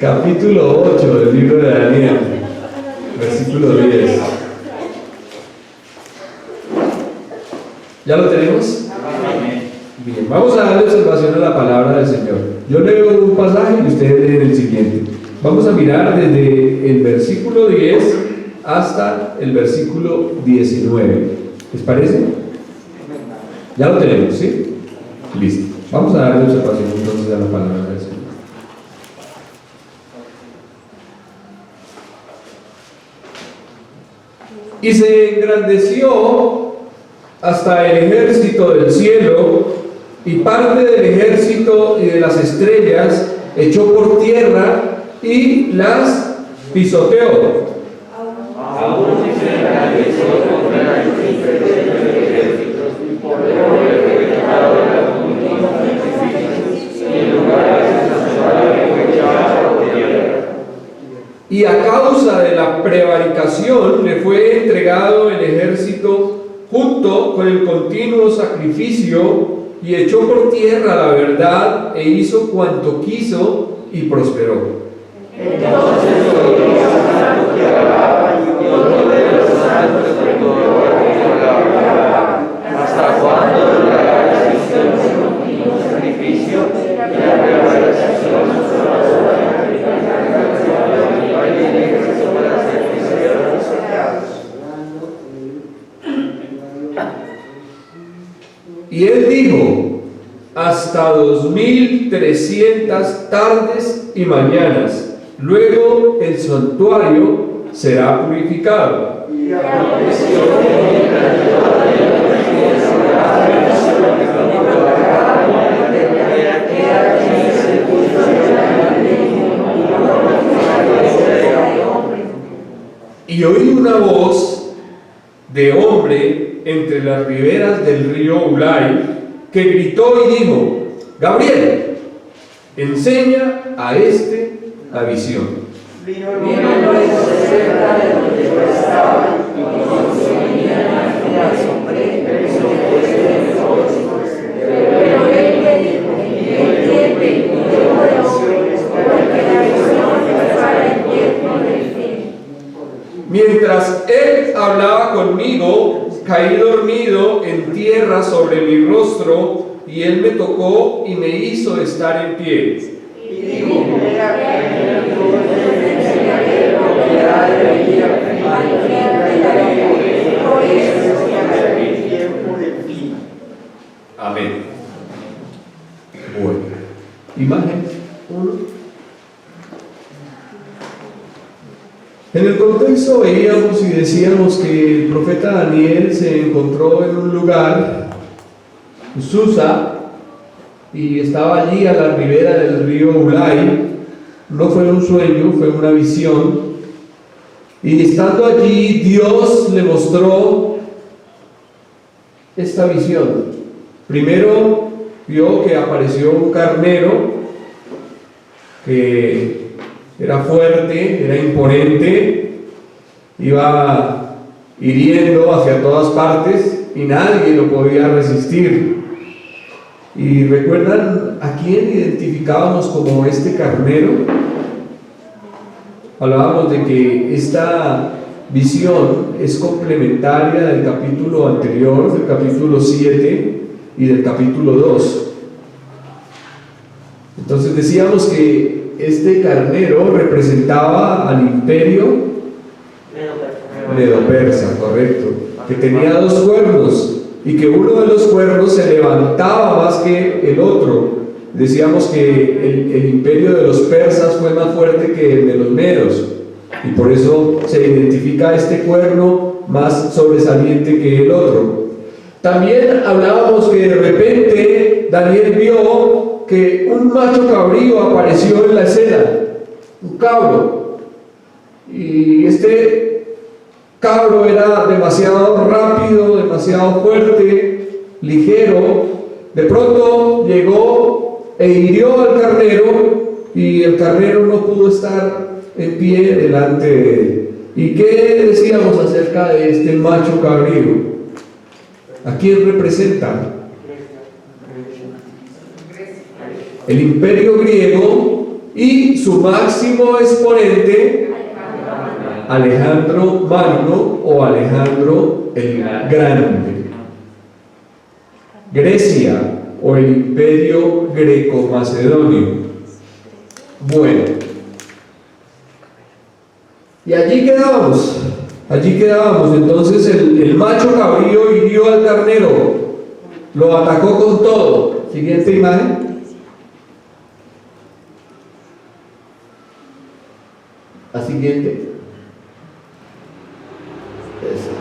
Capítulo 8 del libro de Daniel, versículo 10. ¿Ya lo tenemos? Bien, vamos a darle observación a la palabra del Señor. Yo leo un pasaje y ustedes leen el siguiente. Vamos a mirar desde el versículo 10 hasta el versículo 19. ¿Les parece? Ya lo tenemos, ¿sí? Listo. Vamos a darle observación entonces a la palabra del Señor. Y se engrandeció hasta el ejército del cielo, y parte del ejército y de las estrellas echó por tierra y las pisoteó. Y a causa de la prevaricación le fue entregado el ejército junto con el continuo sacrificio, y echó por tierra la verdad e hizo cuanto quiso y prosperó. Entonces ¿hasta cuándo durará la aflicción sin continuo sacrificio y la prevaricación para ser pisoteados? Y él dijo: hasta 2300 tardes y mañanas, luego el santuario será purificado. Y oí una voz de hombre entre las riberas del río Ulai, que gritó y dijo: Gabriel, enseña a este la visión. Vino luego cerca de donde yo estaba y consumía la sombra de los ojos. Pero él me dijo: entiende, hijo de hombre, porque la visión para el tiempo del fin. Mientras él hablaba conmigo, caí dormido en tierra sobre mi rostro, y él me tocó y me hizo estar en pie. Y dijo: amén. Bueno, imagen 1. En el contexto veíamos y decíamos que el profeta Daniel se encontró en un lugar, Susa, y estaba allí a la ribera del río Ulai. No fue un sueño, fue una visión. Y estando allí, Dios le mostró esta visión. Primero vio que apareció un carnero que era fuerte, era imponente, iba hiriendo hacia todas partes y nadie lo podía resistir. ¿Y recuerdan a quién identificábamos como este carnero? Hablábamos de que esta visión es complementaria del capítulo anterior, del capítulo 7 y del capítulo 2. Entonces decíamos que este carnero representaba al imperio Medo-Persa, correcto, que tenía 2 cuernos, y que uno de los cuernos se levantaba más que el otro. Decíamos que el imperio de los persas fue más fuerte que el de los medos, y por eso se identifica este cuerno más sobresaliente que el otro. También hablábamos que de repente Daniel vio que un macho cabrío apareció en la escena, un cabro, y este cabro era demasiado rápido, demasiado fuerte, ligero. De pronto llegó e hirió al carnero, y el carnero no pudo estar en pie delante de él. ¿Y qué decíamos acerca de este macho cabrío? ¿A quién representa? El imperio griego y su máximo exponente, Alejandro Magno o Alejandro el Grande. Grecia o el Imperio Greco-Macedonio. Bueno, y allí quedábamos. Entonces el macho cabrío hirió al carnero, lo atacó con todo. Siguiente imagen. La siguiente. Eso.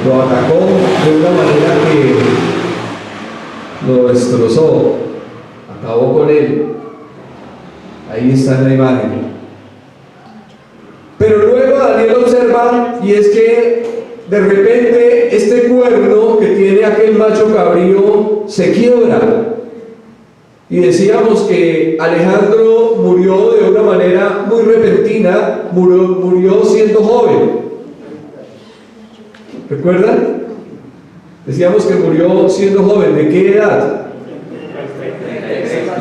Lo atacó de una manera que lo destrozó, acabó con él. Ahí está en la imagen. Pero luego Daniel observa, y es que de repente este cuerno que tiene aquel macho cabrío se quiebra. Y decíamos que Alejandro murió de una manera muy repentina, murió siendo joven. ¿Recuerdan? Decíamos que murió siendo joven. ¿De qué edad?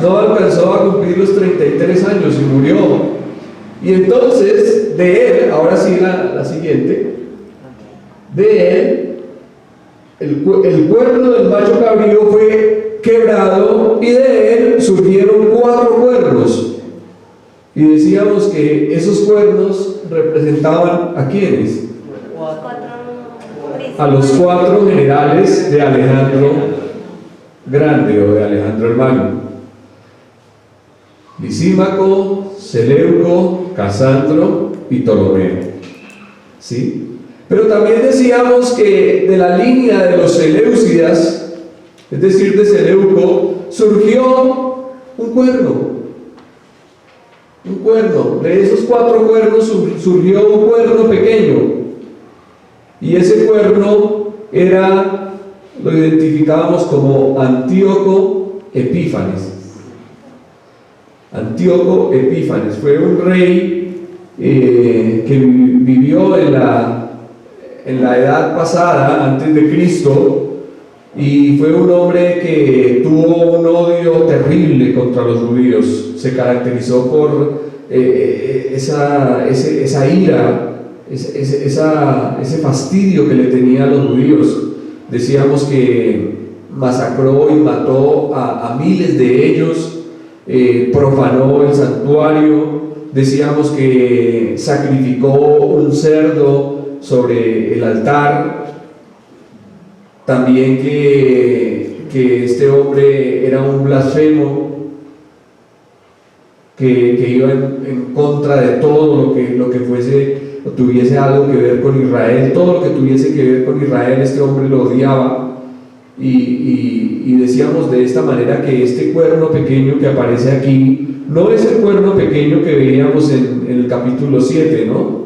No alcanzó a cumplir los 33 años y murió. Y entonces, de él, ahora sí la siguiente, de él, el cuerno del macho cabrío fue quebrado y de él surgieron 4 cuernos. Y decíamos que esos cuernos representaban ¿a quiénes? A los 4 generales de Alejandro Grande o de Alejandro el Magno: Lisímaco, Seleuco, Casandro y Ptolomeo. ¿Sí? Pero también decíamos que de la línea de los Seleucidas, es decir, de Seleuco, surgió un cuerno. De esos 4 cuernos surgió un cuerno pequeño. Y ese cuerno lo identificábamos como Antíoco Epífanes. Antíoco Epífanes fue un rey que vivió en la edad pasada, antes de Cristo, y fue un hombre que tuvo un odio terrible contra los judíos. Se caracterizó por esa ira, ese fastidio que le tenía a los judíos. Decíamos que masacró y mató a miles de ellos. Profanó el santuario. Decíamos que sacrificó un cerdo sobre el altar. También que este hombre era un blasfemo, que iba en contra de todo lo que fuese o tuviese algo que ver con Israel. Todo lo que tuviese que ver con Israel, este hombre lo odiaba. Y decíamos de esta manera que este cuerno pequeño que aparece aquí no es el cuerno pequeño que veíamos en el capítulo 7, ¿no?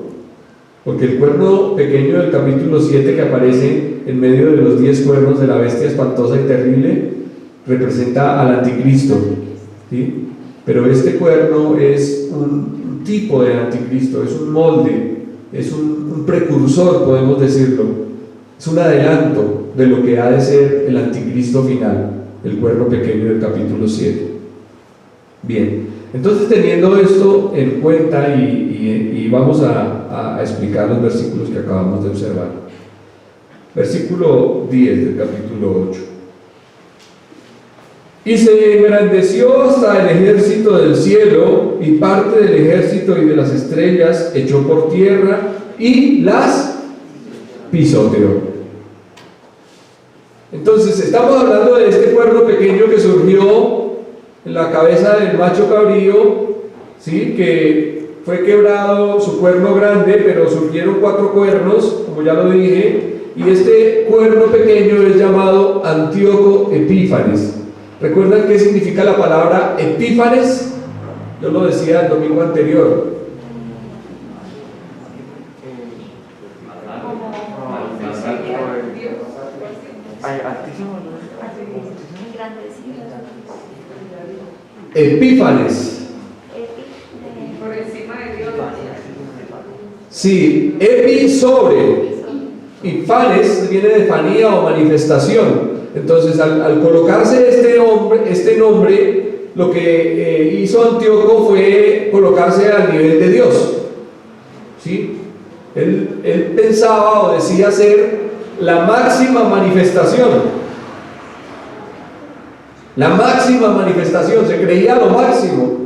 Porque el cuerno pequeño del capítulo 7 que aparece en medio de los 10 cuernos de la bestia espantosa y terrible representa al anticristo, ¿sí? Pero este cuerno es un tipo de anticristo, es un molde, es un precursor, podemos decirlo. Es un adelanto de lo que ha de ser el anticristo final, el cuerno pequeño del capítulo 7. Bien, entonces teniendo esto en cuenta y vamos a explicar los versículos que acabamos de observar. Versículo 10 del capítulo 8. Y se engrandeció hasta el ejército del cielo, y parte del ejército y de las estrellas echó por tierra y las pisoteó. Entonces estamos hablando de este cuerno pequeño que surgió en la cabeza del macho cabrío, ¿sí? Que fue quebrado su cuerno grande, pero surgieron 4 cuernos, como ya lo dije, y este cuerno pequeño es llamado Antíoco Epífanes. ¿Recuerdan qué significa la palabra Epífanes? Yo lo decía el domingo anterior. Epífanes. Por encima de Dios. Sí, epi sobre. Y fanes viene de fanía o manifestación. Entonces, al colocarse este nombre, lo que hizo Antíoco fue colocarse al nivel de Dios, ¿sí? Él pensaba o decía ser la máxima manifestación. La máxima manifestación, se creía lo máximo.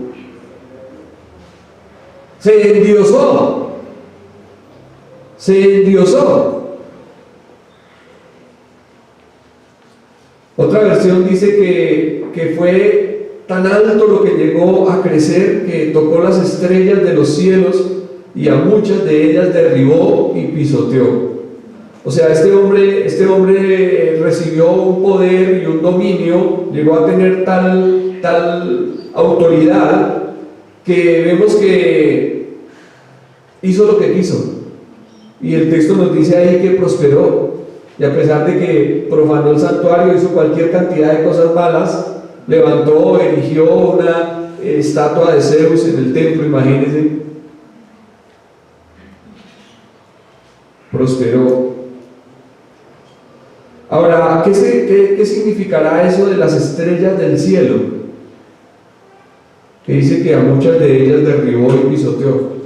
Se endiosó. Se endiosó. Otra versión dice que fue tan alto lo que llegó a crecer que tocó las estrellas de los cielos y a muchas de ellas derribó y pisoteó. O sea, este hombre recibió un poder y un dominio, llegó a tener tal autoridad que vemos que hizo lo que quiso. Y el texto nos dice ahí que prosperó. Y a pesar de que profanó el santuario, hizo cualquier cantidad de cosas malas, levantó, erigió una estatua de Zeus en el templo, imagínense. Prosperó. Ahora, ¿qué significará eso de las estrellas del cielo? Que dice que a muchas de ellas derribó y pisoteó.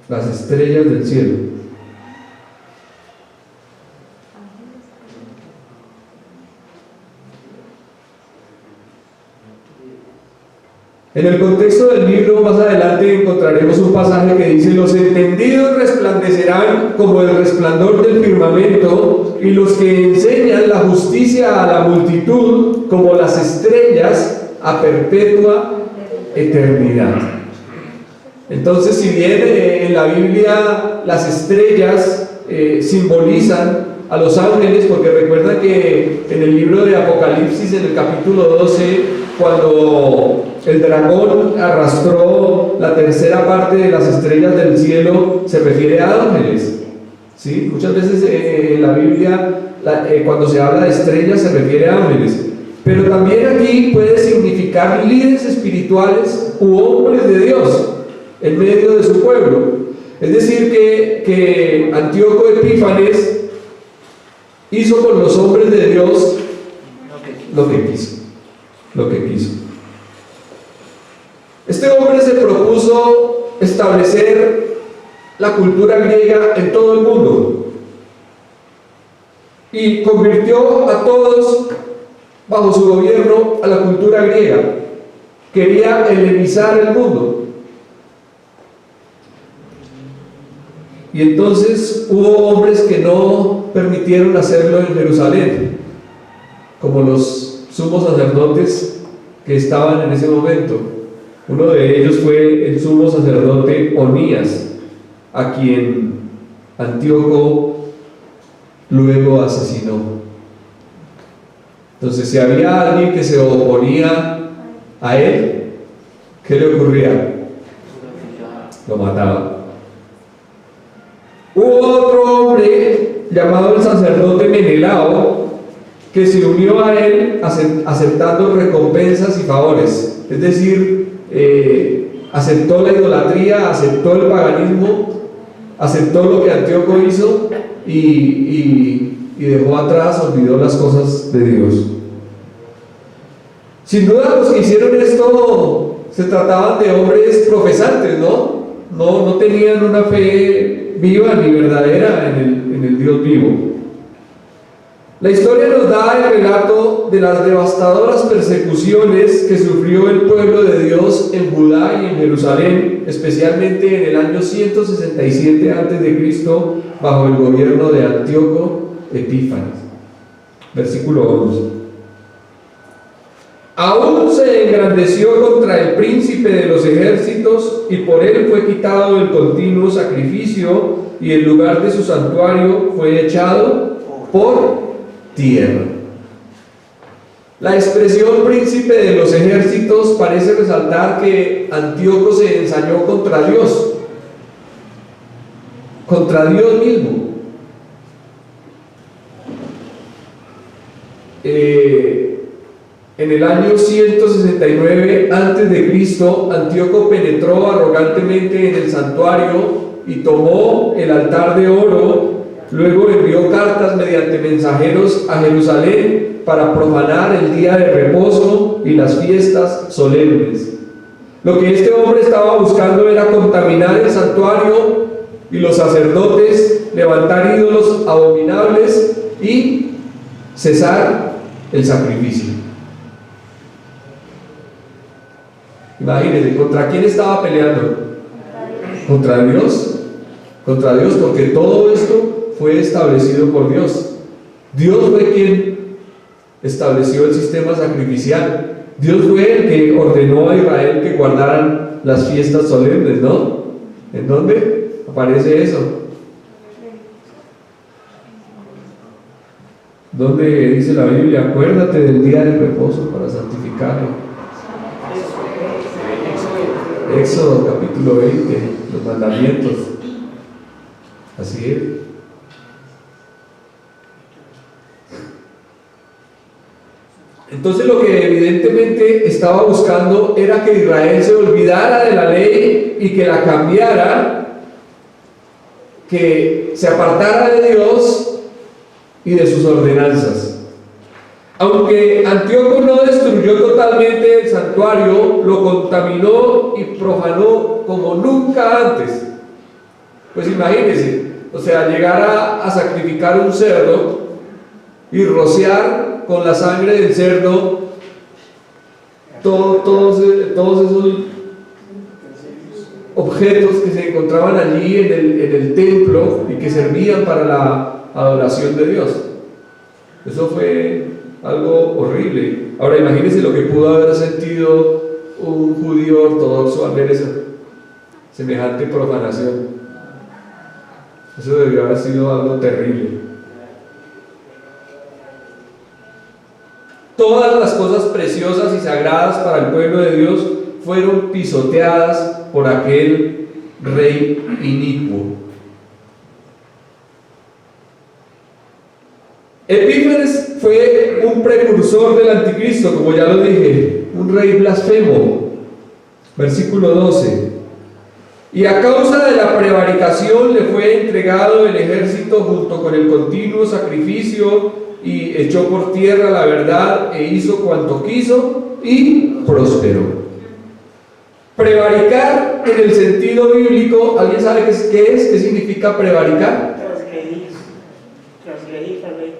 Las estrellas del cielo. En el contexto del libro, más adelante encontraremos un pasaje que dice: los entendidos resplandecerán como el resplandor del firmamento, y los que enseñan la justicia a la multitud como las estrellas a perpetua eternidad. Entonces, si bien en la Biblia las estrellas simbolizan a los ángeles, porque recuerda que en el libro de Apocalipsis, en el capítulo 12, cuando el dragón arrastró la tercera parte de las estrellas del cielo, se refiere a ángeles, ¿sí? Muchas veces en la Biblia, cuando se habla de estrellas, se refiere a ángeles, pero también aquí puede significar líderes espirituales u hombres de Dios en medio de su pueblo. Es decir, que Antíoco Epífanes hizo con los hombres de Dios lo que quiso. Este hombre se propuso establecer la cultura griega en todo el mundo y convirtió a todos bajo su gobierno a la cultura griega. Quería helenizar el mundo. Y entonces hubo hombres que no permitieron hacerlo en Jerusalén, como los sumos sacerdotes que estaban en ese momento. Uno de ellos fue el sumo sacerdote Onías, a quien Antíoco luego asesinó. Entonces, si había alguien que se oponía a él, ¿qué le ocurría? Lo mataba. Hubo otro hombre llamado el sacerdote Menelao que se unió a él aceptando recompensas y favores, es decir, aceptó la idolatría, aceptó el paganismo, aceptó lo que Antíoco hizo y dejó atrás, olvidó las cosas de Dios. Sin duda los que hicieron esto se trataban de hombres profesantes, no tenían una fe viva ni verdadera en el Dios vivo. La historia nos da el relato de las devastadoras persecuciones que sufrió el pueblo de Dios en Judá y en Jerusalén, especialmente en el año 167 a.C., bajo el gobierno de Antíoco Epífanes. Versículo 11. Aún se engrandeció contra el príncipe de los ejércitos, y por él fue quitado el continuo sacrificio, y el lugar de su santuario fue echado por tierra. La expresión príncipe de los ejércitos parece resaltar que Antíoco se ensañó contra Dios mismo. En el año 169 a.C., Antíoco penetró arrogantemente en el santuario y tomó el altar de oro Luego envió cartas mediante mensajeros a Jerusalén para profanar el día de reposo y las fiestas solemnes. Lo que este hombre estaba buscando era contaminar el santuario y los sacerdotes, levantar ídolos abominables y cesar el sacrificio. Imagínense, ¿contra quién estaba peleando? Contra Dios. Contra Dios, porque todo esto fue establecido por Dios. Dios fue quien estableció el sistema sacrificial. Dios fue el que ordenó a Israel que guardaran las fiestas solemnes, ¿no? ¿En dónde aparece eso? ¿Dónde dice la Biblia? Acuérdate del día del reposo para santificarlo. Éxodo capítulo 20, los mandamientos. Así es. Entonces lo que evidentemente estaba buscando era que Israel se olvidara de la ley y que la cambiara, que se apartara de Dios y de sus ordenanzas. Aunque Antíoco no destruyó totalmente el santuario, lo contaminó y profanó como nunca antes. Pues imagínense, o sea, llegar a sacrificar un cerdo y rociar con la sangre del cerdo todos esos objetos que se encontraban allí en el templo y que servían para la adoración de Dios. Eso fue algo horrible. Ahora imagínense lo que pudo haber sentido un judío ortodoxo al ver esa semejante profanación. Eso debió haber sido algo terrible. Todas las cosas preciosas y sagradas para el pueblo de Dios fueron pisoteadas por aquel rey inicuo. Epífanes fue un precursor del anticristo, como ya lo dije, un rey blasfemo. Versículo 12. Y a causa de la prevaricación le fue entregado el ejército junto con el continuo sacrificio, y echó por tierra la verdad e hizo cuanto quiso y prosperó. Prevaricar en el sentido bíblico, ¿alguien sabe qué es? ¿Qué significa prevaricar? Transgredir la ley.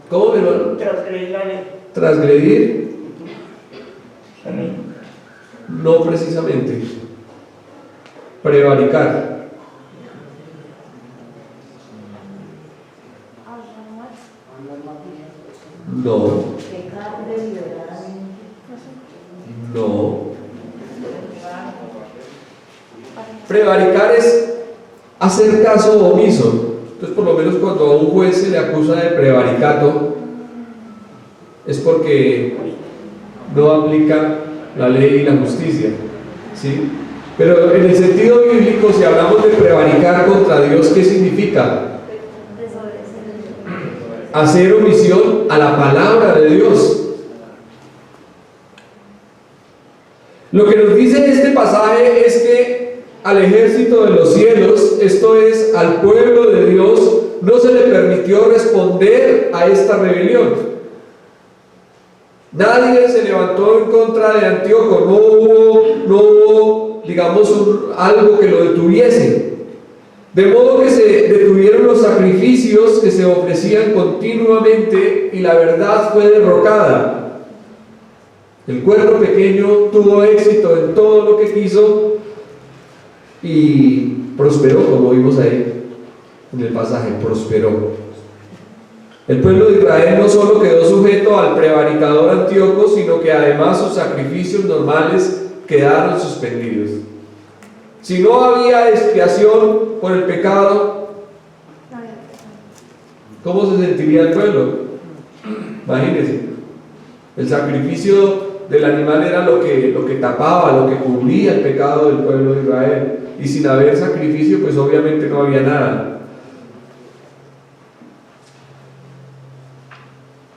¿Cómo, mi hermano? Transgredir la ley. ¿Transgredir? No precisamente. Prevaricar. No. No. Prevaricar es hacer caso omiso. Entonces, por lo menos cuando a un juez se le acusa de prevaricato, es porque no aplica la ley y la justicia, ¿sí? Pero en el sentido bíblico, si hablamos de prevaricar contra Dios, ¿qué significa? Hacer omisión a la palabra de Dios. Lo que nos dice este pasaje es que al ejército de los cielos, esto es, al pueblo de Dios, no se le permitió responder a esta rebelión. Nadie se levantó en contra de Antíoco, no hubo, digamos, algo que lo detuviese. De modo que se detuvieron los sacrificios que se ofrecían continuamente y la verdad fue derrocada. El cuerno pequeño tuvo éxito en todo lo que quiso y prosperó, como vimos ahí en el pasaje, prosperó. El pueblo de Israel no solo quedó sujeto al prevaricador Antíoco, sino que además sus sacrificios normales quedaron suspendidos. Si no había expiación por el pecado, ¿cómo se sentiría el pueblo? Imagínense, el sacrificio del animal era lo que tapaba, lo que cubría el pecado del pueblo de Israel, y sin haber sacrificio, pues obviamente no había nada.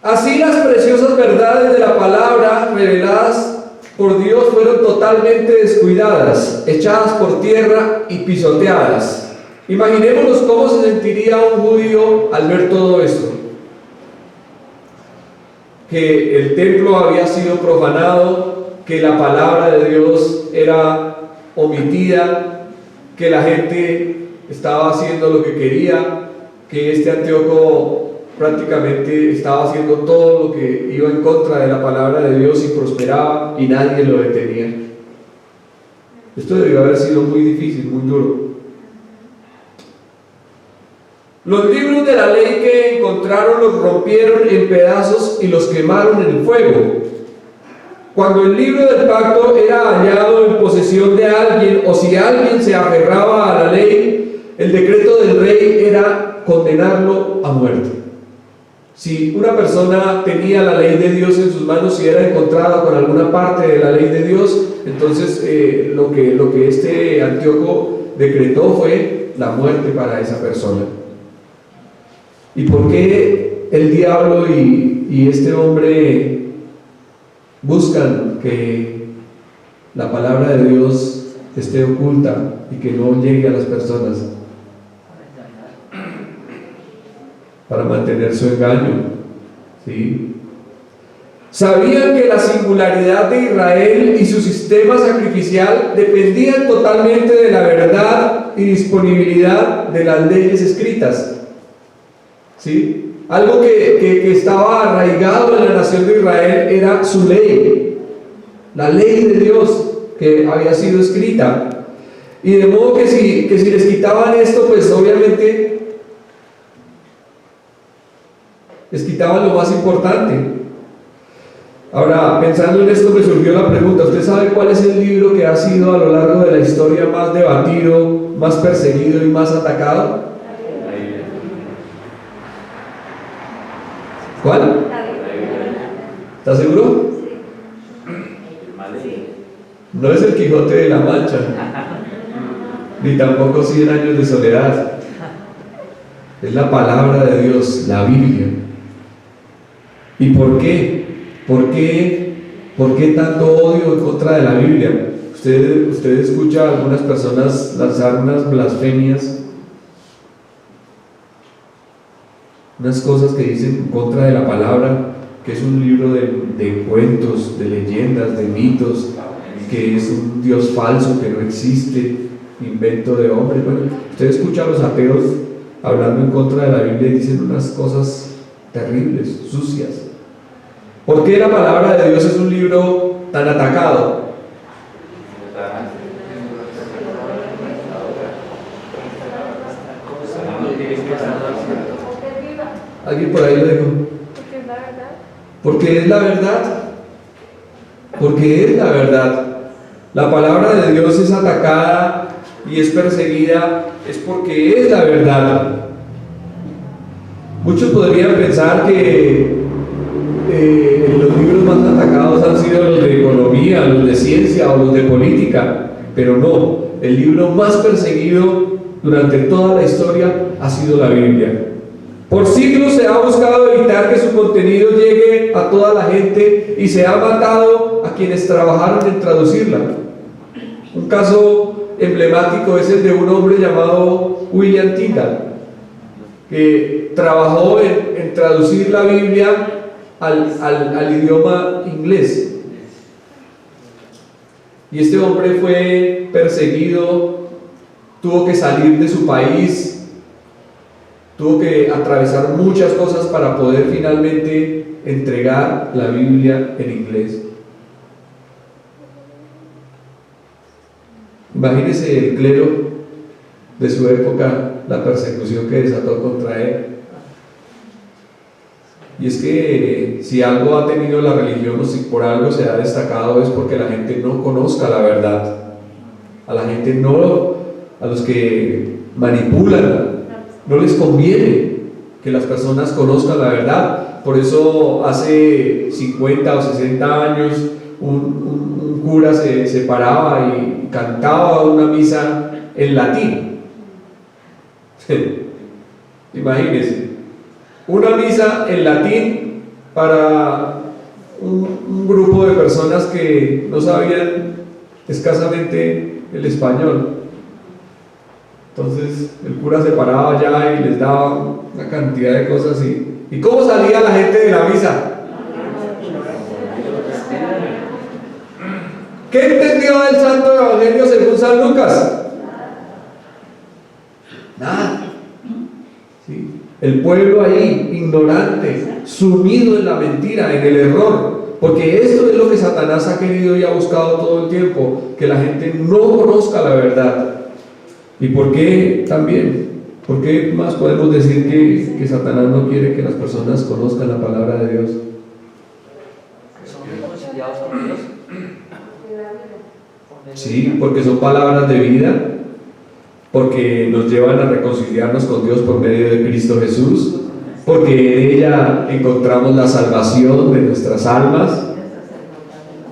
Así las preciosas verdades de la palabra reveladas por Dios fueron totalmente descuidadas, echadas por tierra y pisoteadas. Imaginémonos cómo se sentiría un judío al ver todo esto. Que el templo había sido profanado, que la palabra de Dios era omitida, que la gente estaba haciendo lo que quería, que este Antíoco prácticamente estaba haciendo todo lo que iba en contra de la palabra de Dios y prosperaba y nadie lo detenía. Esto debió haber sido muy difícil, muy duro. Los libros de la ley que encontraron los rompieron en pedazos y los quemaron en el fuego. Cuando el libro del pacto era hallado en posesión de alguien, o si alguien se aferraba a la ley, el decreto del rey era condenarlo a muerte. Si una persona tenía la ley de Dios en sus manos y era encontrada con alguna parte de la ley de Dios, entonces lo que este Antíoco decretó fue la muerte para esa persona. ¿Y por qué el diablo y este hombre buscan que la palabra de Dios esté oculta y que no llegue a las personas? Para mantener su engaño, ¿sí? Sabían que la singularidad de Israel y su sistema sacrificial dependían totalmente de la verdad y disponibilidad de las leyes escritas, ¿sí? Algo que estaba arraigado en la nación de Israel era su ley, la ley de Dios que había sido escrita. Y de modo que si les quitaban esto, pues obviamente les quitaban lo más importante. Ahora, pensando en esto, me surgió la pregunta: ¿usted sabe cuál es el libro que ha sido a lo largo de la historia más debatido, más perseguido y más atacado? ¿Cuál? ¿Está seguro? No es el Quijote de la Mancha, ni tampoco 100 años de soledad. Es la palabra de Dios, la Biblia. ¿Y por qué? ¿Por qué tanto odio en contra de la Biblia? Usted escucha a algunas personas lanzar unas blasfemias, unas cosas que dicen en contra de la palabra, que es un libro de cuentos, de leyendas, de mitos, que es un Dios falso, que no existe, invento de hombre. Bueno, usted escucha a los ateos hablando en contra de la Biblia y dicen unas cosas terribles, sucias. ¿Por qué la palabra de Dios es un libro tan atacado? ¿Alguien por ahí lo dijo? Porque es la verdad. Porque es la verdad. La palabra de Dios es atacada y es perseguida, es porque es la verdad. Muchos podrían pensar que los libros más atacados han sido los de economía, los de ciencia o los de política, pero no, el libro más perseguido durante toda la historia ha sido la Biblia. Por siglos se ha buscado evitar que su contenido llegue a toda la gente y se ha matado a quienes trabajaron en traducirla. Un caso emblemático es el de un hombre llamado William Tyndale, que trabajó en traducir la Biblia al idioma inglés. Y este hombre fue perseguido, tuvo que salir de su país, tuvo que atravesar muchas cosas para poder finalmente entregar la Biblia en inglés. Imagínese el clero de su época, la persecución que desató contra él. Y es que si algo ha tenido la religión o si por algo se ha destacado es porque la gente no conozca la verdad. A la gente no, a los que manipulan, no les conviene que las personas conozcan la verdad. Por eso hace 50 o 60 años un cura se paraba y cantaba una misa en latín. Imagínense, una misa en latín para un grupo de personas que no sabían escasamente el español. Entonces el cura se paraba allá y les daba una cantidad de cosas. ¿Y cómo salía la gente de la misa? ¿Qué entendió del Santo Evangelio según San Lucas? Nada. ¿Sí? El pueblo ahí, ignorante, sumido en la mentira, en el error. Porque esto es lo que Satanás ha querido y ha buscado todo el tiempo, que la gente no conozca la verdad. ¿Y por qué también? ¿Por qué más podemos decir que Satanás no quiere que las personas conozcan la palabra de Dios? Son reconciliados con Dios. Sí, porque son palabras de vida, porque nos llevan a reconciliarnos con Dios por medio de Cristo Jesús, porque en ella encontramos la salvación de nuestras almas,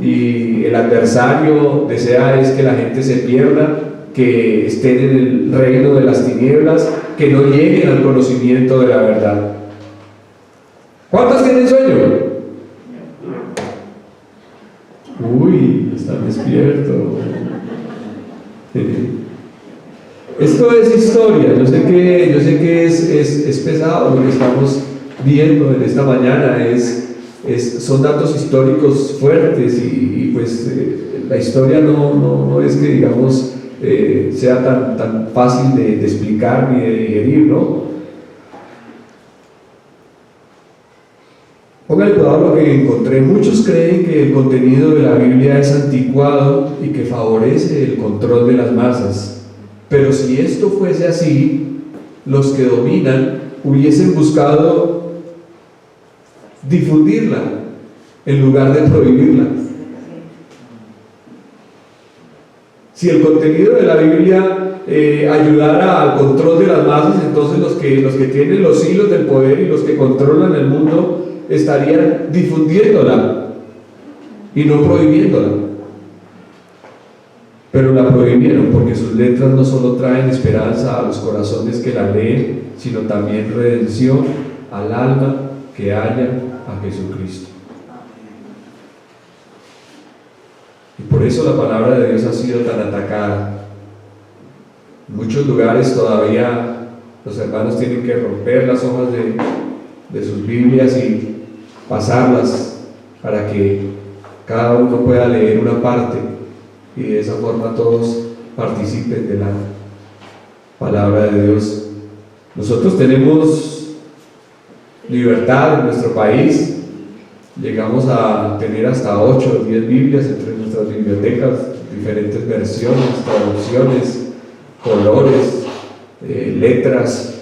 y el adversario desea es que la gente se pierda, que estén en el reino de las tinieblas, que no lleguen al conocimiento de la verdad. ¿Cuántos tienen sueño? Uy, están despiertos. Esto es historia. Yo sé que es pesado lo que estamos viendo en esta mañana. Son datos históricos fuertes y pues la historia no es que digamos sea tan fácil de explicar ni de digerir, ¿no? Pongan cuidado lo que encontré. Muchos creen que el contenido de la Biblia es anticuado y que favorece el control de las masas. Pero si esto fuese así, los que dominan hubiesen buscado difundirla en lugar de prohibirla. Si el contenido de la Biblia ayudara al control de las masas, entonces los que tienen los hilos del poder y los que controlan el mundo estarían difundiéndola y no prohibiéndola. Pero la prohibieron porque sus letras no solo traen esperanza a los corazones que la leen, sino también redención al alma que halla a Jesucristo. Y por eso la palabra de Dios ha sido tan atacada. En muchos lugares todavía los hermanos tienen que romper las hojas de sus Biblias y pasarlas para que cada uno pueda leer una parte y de esa forma todos participen de la palabra de Dios. Nosotros tenemos libertad en nuestro país. Llegamos a tener hasta 8 o 10 Biblias entre nuestras bibliotecas, diferentes versiones, traducciones, colores, letras,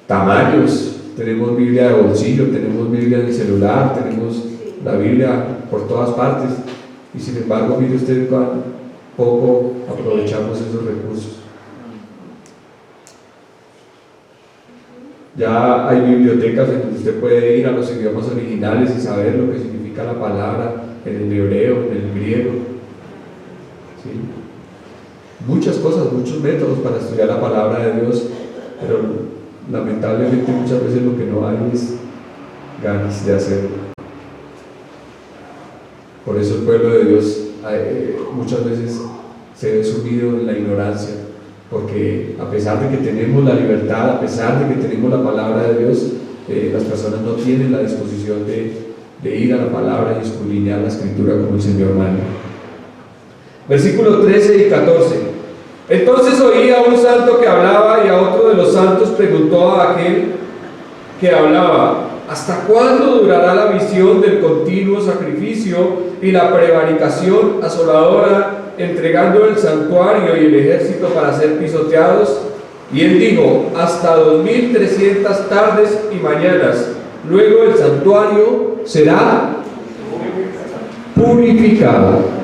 tamaños. Tenemos Biblia de bolsillo, tenemos Biblia en el celular, tenemos la Biblia por todas partes. Y sin embargo, mire usted cuán poco aprovechamos esos recursos. Ya hay bibliotecas en donde usted puede ir a los idiomas originales y saber lo que significa la palabra en el hebreo, en el griego. ¿Sí? Muchas cosas, muchos métodos para estudiar la palabra de Dios, pero lamentablemente muchas veces lo que no hay es ganas de hacerlo. Por eso el pueblo de Dios muchas veces se ve sumido en la ignorancia, porque a pesar de que tenemos la libertad, a pesar de que tenemos la palabra de Dios, las personas no tienen la disposición de ir a la palabra y escudriñar la escritura como dice mi hermano. Versículos 13 y 14. Entonces oí a un santo que hablaba y a otro de los santos preguntó a aquel que hablaba: ¿hasta cuándo durará la visión del continuo sacrificio y la prevaricación asoladora, entregando el santuario y el ejército para ser pisoteados? Y él dijo: hasta 2300 tardes y mañanas. Luego el santuario será purificado.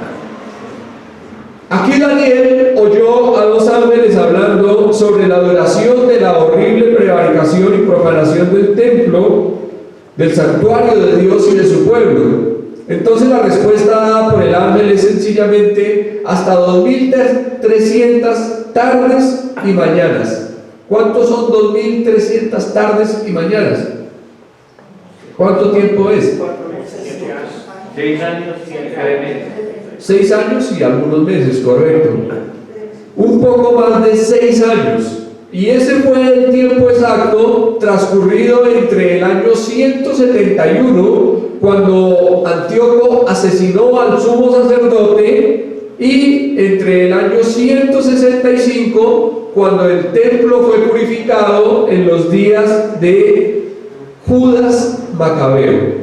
Aquí Daniel oyó a 2 ángeles hablando sobre la duración de la horrible prevaricación y profanación del templo, del santuario de Dios y de su pueblo. Entonces la respuesta dada por el ángel es sencillamente hasta 2300 tardes y mañanas. ¿Cuántos son 2300 tardes y mañanas? ¿Cuánto tiempo es? 6 años y 3 meses. 6 años y algunos meses, correcto. un poco más de 6 años. Y ese fue el tiempo exacto transcurrido entre el año 171, cuando Antíoco asesinó al sumo sacerdote, y entre el año 165, cuando el templo fue purificado en los días de Judas Macabeo.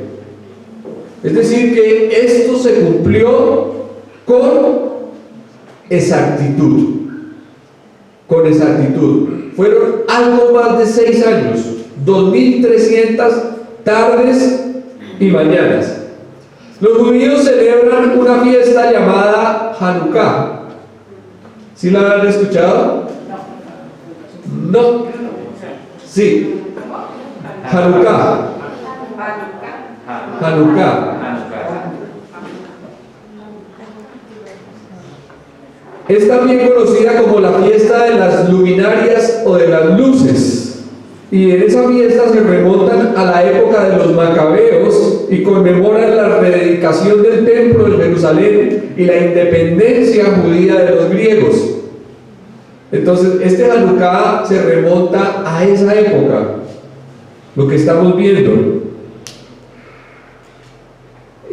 Es decir, que esto se cumplió con exactitud. Con exactitud. Fueron algo más de 6 años, 2300 tardes y mañanas. Los judíos celebran una fiesta llamada Hanukkah. ¿Sí la han escuchado? No. Sí. Hanukkah. Hanukkah. Es también conocida como la fiesta de las luminarias o de las luces. Y en esa fiesta se remontan a la época de los macabeos y conmemoran la rededicación del templo en Jerusalén y la independencia judía de los griegos. Entonces, este Hanukkah se remonta a esa época, lo que estamos viendo.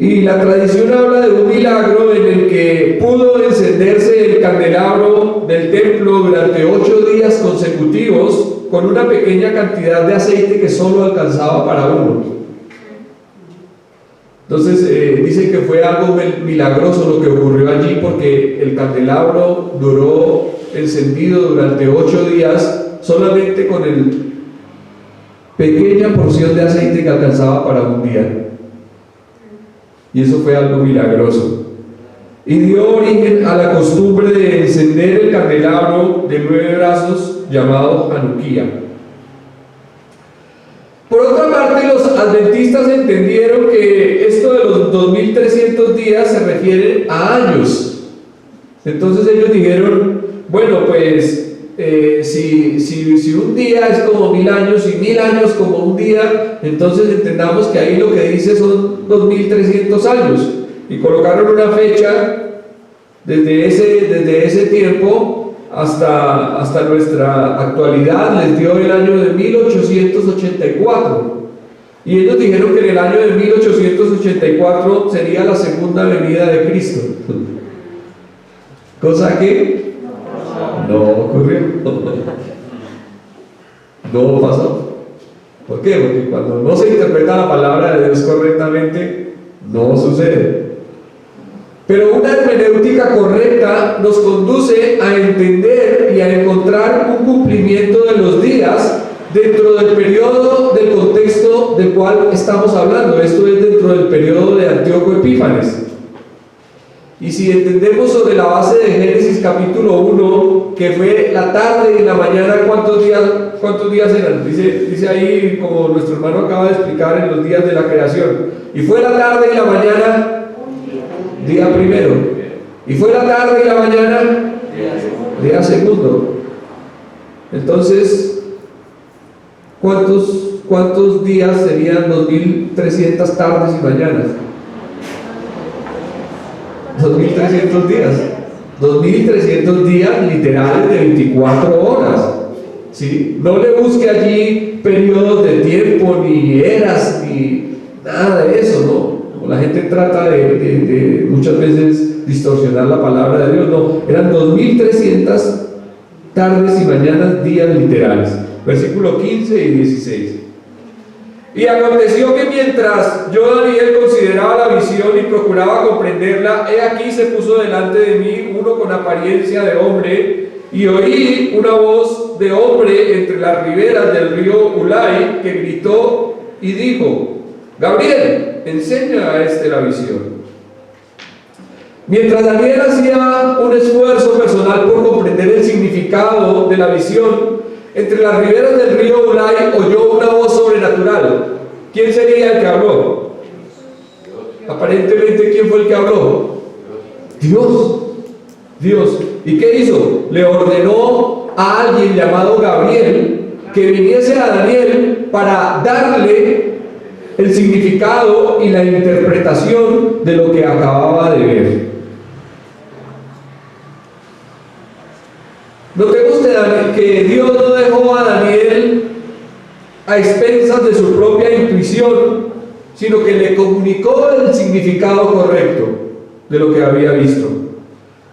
Y la tradición habla de un milagro en el que pudo encenderse el candelabro del templo durante 8 días consecutivos con una pequeña cantidad de aceite que solo alcanzaba para uno. Entonces dicen que fue algo milagroso lo que ocurrió allí, porque el candelabro duró encendido durante 8 días solamente con el pequeña porción de aceite que alcanzaba para un día. Y eso fue algo milagroso. Y dio origen a la costumbre de encender el candelabro de 9 brazos llamado Hanukkah. Por otra parte, los adventistas entendieron que esto de los 2300 días se refiere a años. Entonces ellos dijeron, bueno, pues si un día es como 1000 años y 1000 años como un día, entonces entendamos que ahí lo que dice son 2300 años. Y colocaron una fecha desde ese tiempo hasta nuestra actualidad. Les dio el año de 1884. Y ellos dijeron que en el año de 1884 sería la segunda venida de Cristo. Cosa que no ocurrió. No pasó. ¿Por qué? Porque cuando no se interpreta la palabra de Dios correctamente, no sucede. Pero una hermenéutica correcta nos conduce a entender y a encontrar un cumplimiento de los días dentro del periodo, del contexto del cual estamos hablando. Esto es dentro del periodo de Antíoco Epífanes. Y si entendemos sobre la base de Génesis capítulo 1, que fue la tarde y la mañana, ¿cuántos días eran? Dice ahí, como nuestro hermano acaba de explicar, en los días de la creación. Y fue la tarde y la mañana, día primero. Y fue la tarde y la mañana, día segundo. Entonces, ¿cuántos días serían 2300 tardes y mañanas? 2300 días. 2300 días literales de 24 horas. ¿Sí? No le busque allí periodos de tiempo, ni eras, ni nada de eso, ¿no? La gente trata de muchas veces distorsionar la palabra de Dios. No, eran 2300 tardes y mañanas, días literales. Versículo 15 y 16. Y aconteció que mientras yo, Daniel, consideraba la visión y procuraba comprenderla, he aquí se puso delante de mí uno con apariencia de hombre, y oí una voz de hombre entre las riberas del río Ulai, que gritó y dijo: Gabriel, enseña a este la visión. Mientras Daniel hacía un esfuerzo personal por comprender el significado de la visión, entre las riberas del río Ulai oyó una voz sobrenatural. ¿Quién sería el que habló? Aparentemente, ¿quién fue el que habló? Dios. ¿Y qué hizo? Le ordenó a alguien llamado Gabriel que viniese a Daniel para darle el significado y la interpretación de lo que acababa de ver. Notemos que Dios no dejó a Daniel a expensas de su propia intuición, sino que le comunicó el significado correcto de lo que había visto.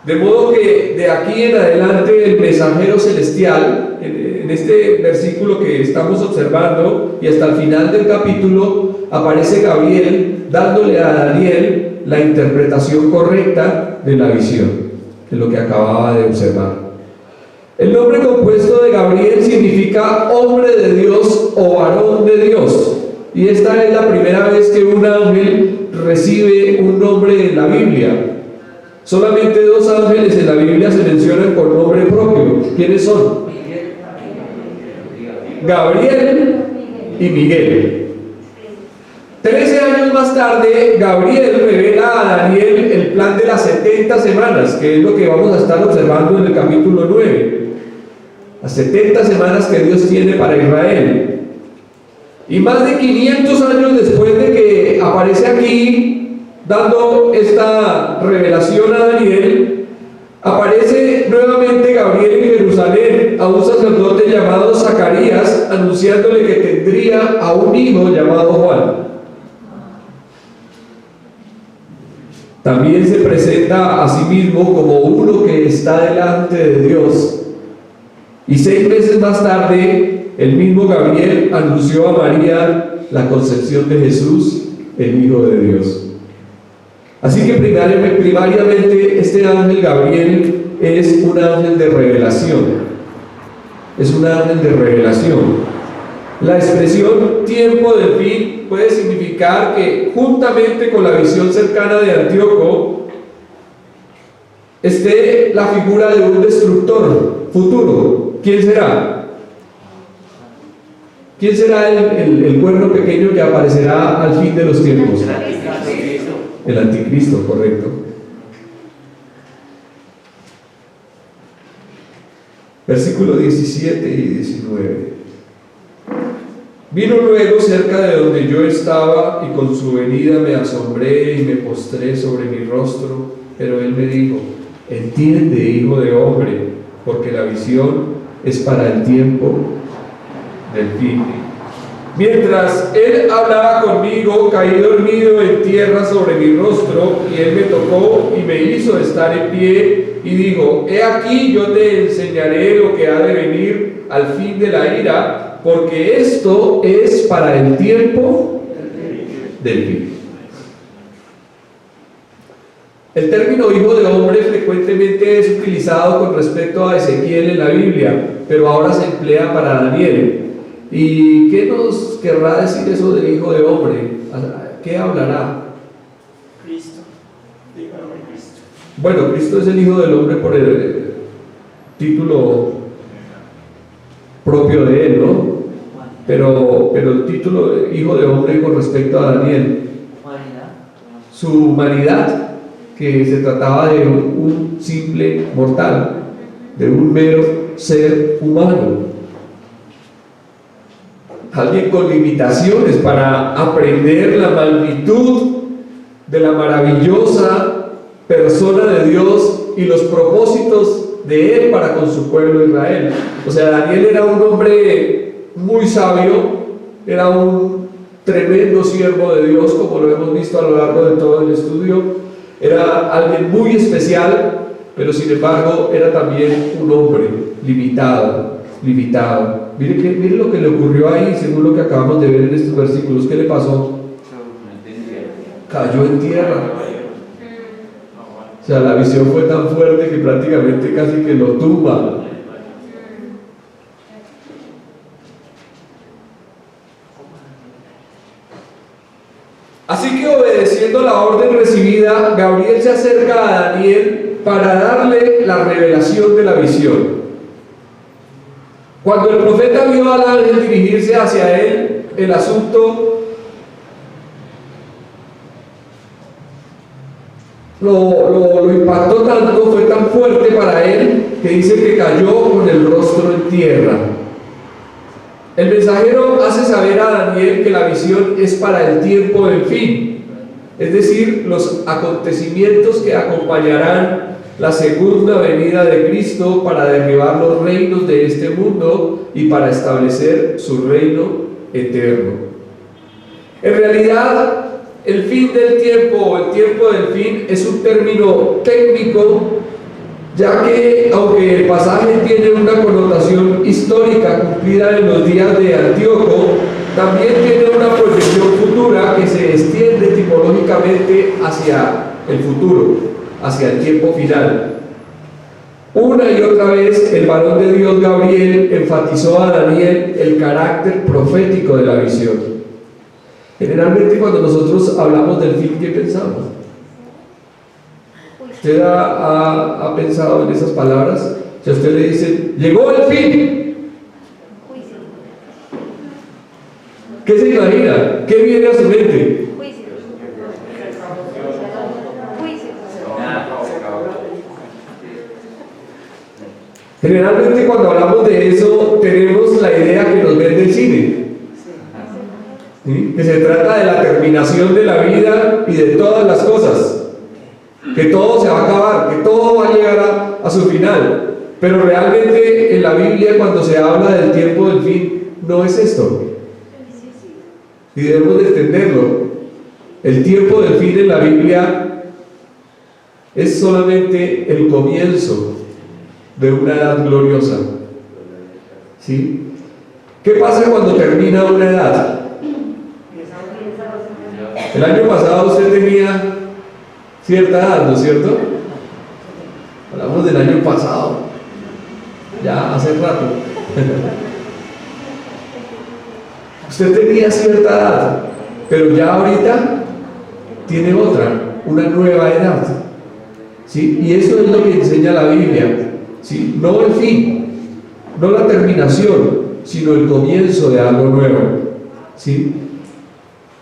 De modo que de aquí en adelante el mensajero celestial, en este versículo que estamos observando y hasta el final del capítulo, aparece Gabriel dándole a Daniel la interpretación correcta de la visión, de lo que acababa de observar. El nombre compuesto de Gabriel significa hombre de Dios o varón de Dios, y esta es la primera vez que un ángel recibe un nombre en la Biblia. Solamente 2 ángeles en la Biblia se mencionan con nombre propio. ¿Quiénes son? Gabriel y Miguel. 13 años más tarde, Gabriel revela a Daniel el plan de las 70 semanas, que es lo que vamos a estar observando en el capítulo 9. Las 70 semanas que Dios tiene para Israel. Y más de 500 años después de que aparece aquí dando esta revelación a Daniel, aparece nuevamente Gabriel en Jerusalén a un sacerdote llamado Zacarías, anunciándole que tendría a un hijo llamado Juan. También se presenta a sí mismo como uno que está delante de Dios. Y 6 meses más tarde, el mismo Gabriel anunció a María la concepción de Jesús, el Hijo de Dios. Así que primariamente este ángel Gabriel es un ángel de revelación. Es un ángel de revelación. La expresión tiempo del fin puede significar que juntamente con la visión cercana de Antíoco esté la figura de un destructor futuro. ¿Quién será? ¿Quién será el cuerno pequeño que aparecerá al fin de los tiempos? El anticristo, correcto. Versículo 17 y 19. Vino luego cerca de donde yo estaba, y con su venida me asombré y me postré sobre mi rostro, pero él me dijo: entiende, hijo de hombre, porque la visión es para el tiempo del fin. Mientras él hablaba conmigo, caí dormido en tierra sobre mi rostro, y él me tocó y me hizo estar en pie, y dijo: he aquí, yo te enseñaré lo que ha de venir al fin de la ira, porque esto es para el tiempo del fin. El término hijo de hombre frecuentemente es utilizado con respecto a Ezequiel en la Biblia, pero ahora se emplea para Daniel. ¿Y qué nos querrá decir eso de hijo de hombre? ¿Qué hablará? Cristo. Dígame Cristo. Bueno, Cristo es el hijo del hombre por el título propio de él, ¿no? Pero el título de hijo de hombre con respecto a Daniel, su humanidad, que se trataba de un simple mortal, de un mero ser humano, alguien con limitaciones para aprender la magnitud de la maravillosa persona de Dios y los propósitos de él para con su pueblo Israel. O sea, Daniel era un hombre muy sabio, era un tremendo siervo de Dios, como lo hemos visto a lo largo de todo el estudio. Era alguien muy especial, pero sin embargo era también un hombre limitado. Mire lo que le ocurrió ahí, según lo que acabamos de ver en estos versículos. ¿Qué le pasó? Cayó en tierra. O sea, la visión fue tan fuerte que prácticamente casi que lo tumba. Así que, obedeciendo la orden recibida, Gabriel se acerca a Daniel para darle la revelación de la visión. Cuando el profeta vio al ángel dirigirse hacia él, el asunto lo impactó tanto, fue tan fuerte para él, que dice que cayó con el rostro en tierra. El mensajero hace saber a Daniel que la visión es para el tiempo del fin, es decir, los acontecimientos que acompañarán la segunda venida de Cristo para derribar los reinos de este mundo y para establecer su reino eterno. En realidad, el fin del tiempo o el tiempo del fin es un término técnico, ya que aunque el pasaje tiene una connotación histórica cumplida en los días de Antíoco, también tiene una proyección futura que se extiende tipológicamente hacia el futuro, hacia el tiempo final. Una y otra vez el varón de Dios Gabriel enfatizó a Daniel el carácter profético de la visión. Generalmente cuando nosotros hablamos del fin, ¿qué pensamos? ¿Usted ha pensado en esas palabras? Si a usted le dicen, llegó el fin, ¿qué se imagina? ¿Qué viene a su mente? Juicio. Generalmente cuando hablamos de eso tenemos la idea que nos vende el cine, ¿sí? Que se trata de la terminación de la vida y de todas las cosas, que todo se va a acabar, que todo va a llegar a su final. Pero realmente en la Biblia, cuando se habla del tiempo del fin, no es esto, y debemos de entenderlo. El tiempo del fin en la Biblia es solamente el comienzo de una edad gloriosa, ¿sí? ¿Qué pasa cuando termina una edad? El año pasado usted tenía cierta edad, ¿no es cierto? Hablamos del año pasado, ya hace rato. Usted tenía cierta edad, pero ya ahorita tiene otra, una nueva edad, ¿sí? Y eso es lo que enseña la Biblia, ¿sí? No el fin, no la terminación, sino el comienzo de algo nuevo, ¿sí?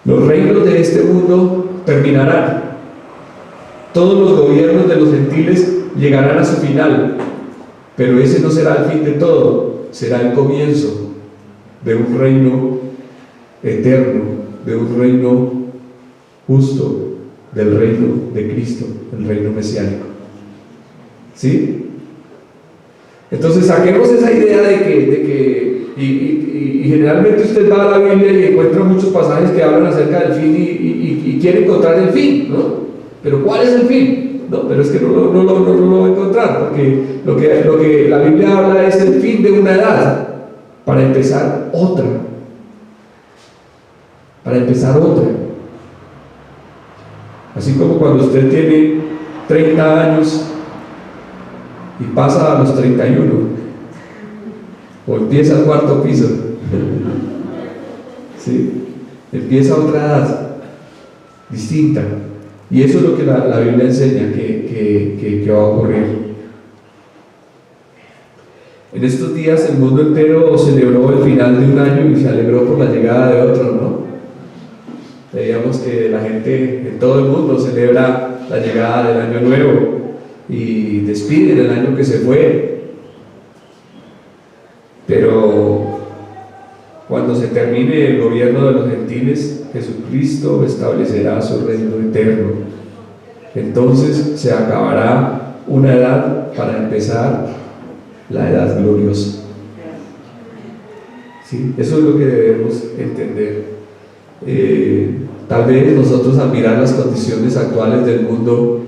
Los reinos de este mundo terminarán, todos los gobiernos de los gentiles llegarán a su final, pero ese no será el fin de todo, será el comienzo de un reino eterno, de un reino justo, del reino de Cristo, el reino mesiánico, ¿sí? Entonces saquemos esa idea de que y generalmente usted va a la Biblia y encuentra muchos pasajes que hablan acerca del fin y quiere encontrar el fin, ¿no? Pero ¿cuál es el fin? No, pero es que no lo va a encontrar, porque lo que la Biblia habla es el fin de una edad para empezar otra. Para empezar otra. Así como cuando usted tiene 30 años y pasa a los 31 o empieza el cuarto piso, ¿sí? Empieza otra edad distinta, y eso es lo que la Biblia enseña que va a ocurrir. En estos días el mundo entero celebró el final de un año y se alegró por la llegada de otro, ¿no? Veíamos que la gente en todo el mundo celebra la llegada del año nuevo y despiden el año que se fue. Pero cuando se termine el gobierno de los gentiles, Jesucristo establecerá su reino eterno. Entonces se acabará una edad para empezar la edad gloriosa. ¿Sí? Eso es lo que debemos entender. Tal vez nosotros, al mirar las condiciones actuales del mundo,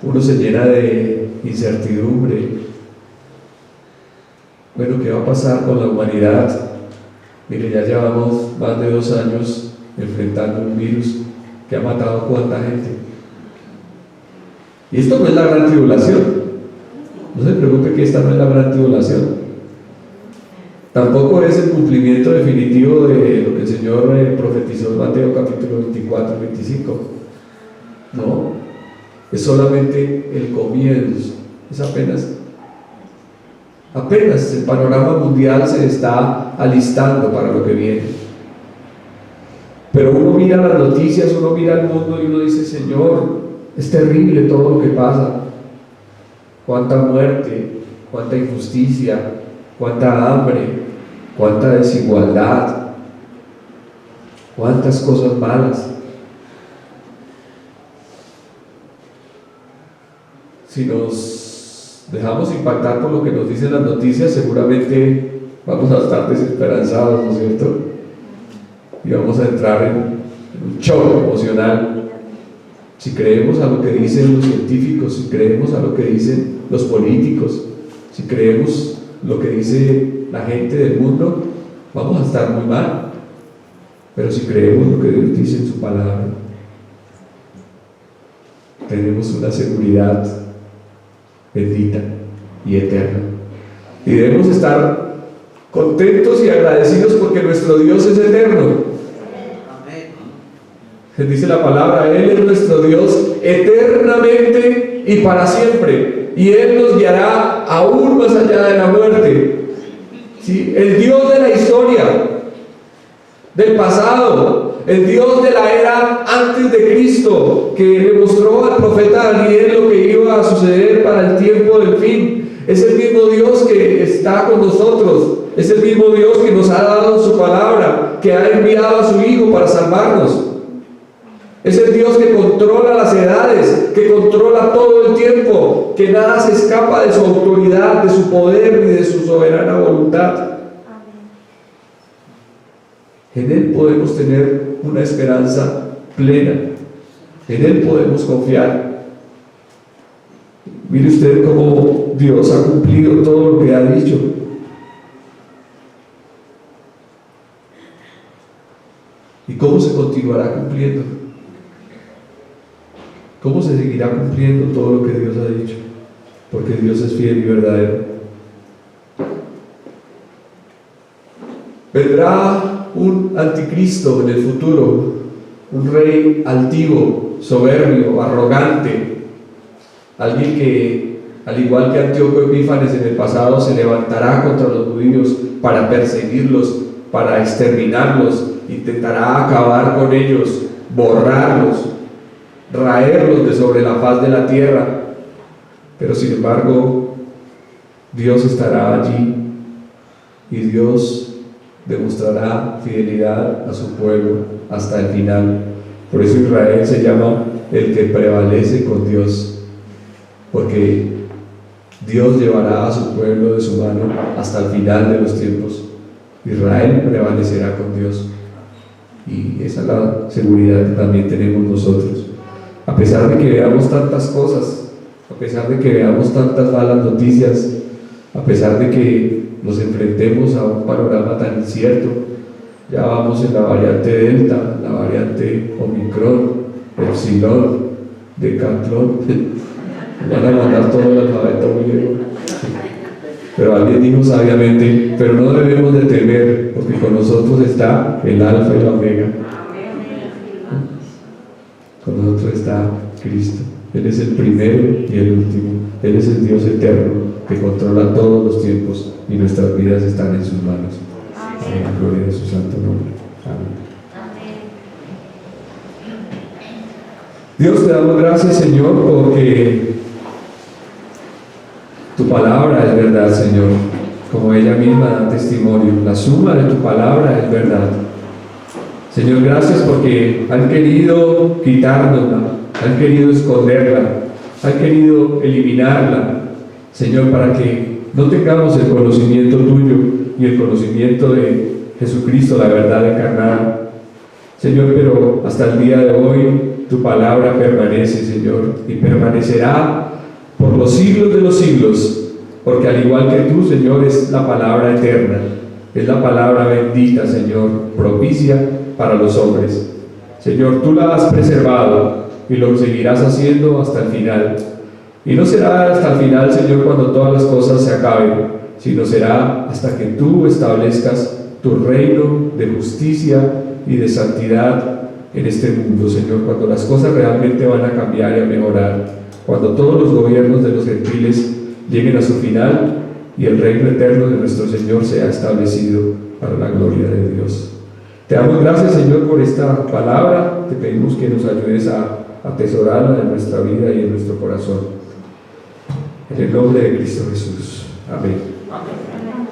uno se llena de incertidumbre. Bueno, ¿qué va a pasar con la humanidad? Mire, ya llevamos más de 2 años enfrentando un virus que ha matado a cuánta gente. Y esto no es la gran tribulación. No se preocupe que esta no es la gran tribulación. Tampoco es el cumplimiento definitivo de lo que el Señor profetizó en Mateo capítulo 24 y 25. No, es solamente el comienzo. Es apenas el panorama mundial se está alistando para lo que viene. Pero uno mira las noticias, uno mira el mundo y uno dice: Señor, es terrible todo lo que pasa. Cuánta muerte, cuánta injusticia, cuánta hambre, cuánta desigualdad, cuántas cosas malas. si nos dejamos impactar por lo que nos dicen las noticias, seguramente vamos a estar desesperanzados, ¿no es cierto? Y vamos a entrar en un shock emocional. Si creemos a lo que dicen los científicos, si creemos a lo que dicen los políticos, si creemos lo que dice la gente del mundo, vamos a estar muy mal. Pero si creemos lo que Dios dice en su palabra, tenemos una seguridad bendita y eterna. Y debemos estar contentos y agradecidos porque nuestro Dios es eterno. Dice la palabra, Él es nuestro Dios eternamente y para siempre, y Él nos guiará aún más allá de la muerte. ¿Sí? El Dios de la historia, del pasado, el Dios de la era antes de Cristo, que le mostró al profeta Daniel lo que iba a suceder para el tiempo del fin, es el mismo Dios que está con nosotros, es el mismo Dios que nos ha dado su palabra, que ha enviado a su Hijo para salvarnos. Es el Dios que controla las edades, que controla todo el tiempo, que nada se escapa de su autoridad, de su poder ni de su soberana voluntad. En Él podemos tener una esperanza plena, en Él podemos confiar. Mire usted cómo Dios ha cumplido todo lo que ha dicho. ¿Y cómo se continuará cumpliendo? ¿Cómo se seguirá cumpliendo todo lo que Dios ha dicho? Porque Dios es fiel y verdadero. Vendrá un anticristo en el futuro, un rey altivo, soberbio, arrogante, alguien que, al igual que Antíoco Epífanes en el pasado, se levantará contra los judíos para perseguirlos, para exterminarlos, intentará acabar con ellos, borrarlos, raerlos de sobre la faz de la tierra. Pero sin embargo, Dios estará allí y Dios demostrará fidelidad a su pueblo hasta el final. Por eso Israel se llama el que prevalece con Dios, porque Dios llevará a su pueblo de su mano hasta el final de los tiempos. Israel prevalecerá con Dios, y esa es la seguridad que también tenemos nosotros. A pesar de que veamos tantas cosas, a pesar de que veamos tantas malas noticias, a pesar de que nos enfrentemos a un panorama tan incierto, ya vamos en la variante Delta, la variante Omicron, Epsilon, Decatlón, van a mandar todo el alfabeto griego. Pero alguien dijo sabiamente, pero no debemos de temer, porque con nosotros está el Alfa y la Omega. Con nosotros está Cristo. Él es el primero y el último. Él es el Dios eterno que controla todos los tiempos y nuestras vidas están en sus manos. Amén. Gloria a su santo nombre. Amén. Dios, te damos gracias, Señor, porque tu palabra es verdad, Señor, como ella misma da testimonio. La suma de tu palabra es verdad. Señor, gracias porque han querido quitárnosla, han querido esconderla, han querido eliminarla, Señor, para que no tengamos el conocimiento tuyo y el conocimiento de Jesucristo, la verdad encarnada. Señor, pero hasta el día de hoy tu palabra permanece, Señor, y permanecerá por los siglos de los siglos, porque al igual que tú, Señor, es la palabra eterna, es la palabra bendita, Señor, propicia para los hombres. Señor, tú la has preservado y lo seguirás haciendo hasta el final. Y no será hasta el final, Señor, cuando todas las cosas se acaben, sino será hasta que tú establezcas tu reino de justicia y de santidad en este mundo, Señor, cuando las cosas realmente van a cambiar y a mejorar, cuando todos los gobiernos de los gentiles lleguen a su final y el reino eterno de nuestro Señor sea establecido para la gloria de Dios. Te damos gracias, Señor, por esta palabra. Te pedimos que nos ayudes a atesorarla en nuestra vida y en nuestro corazón. En el nombre de Cristo Jesús. Amén. Amén.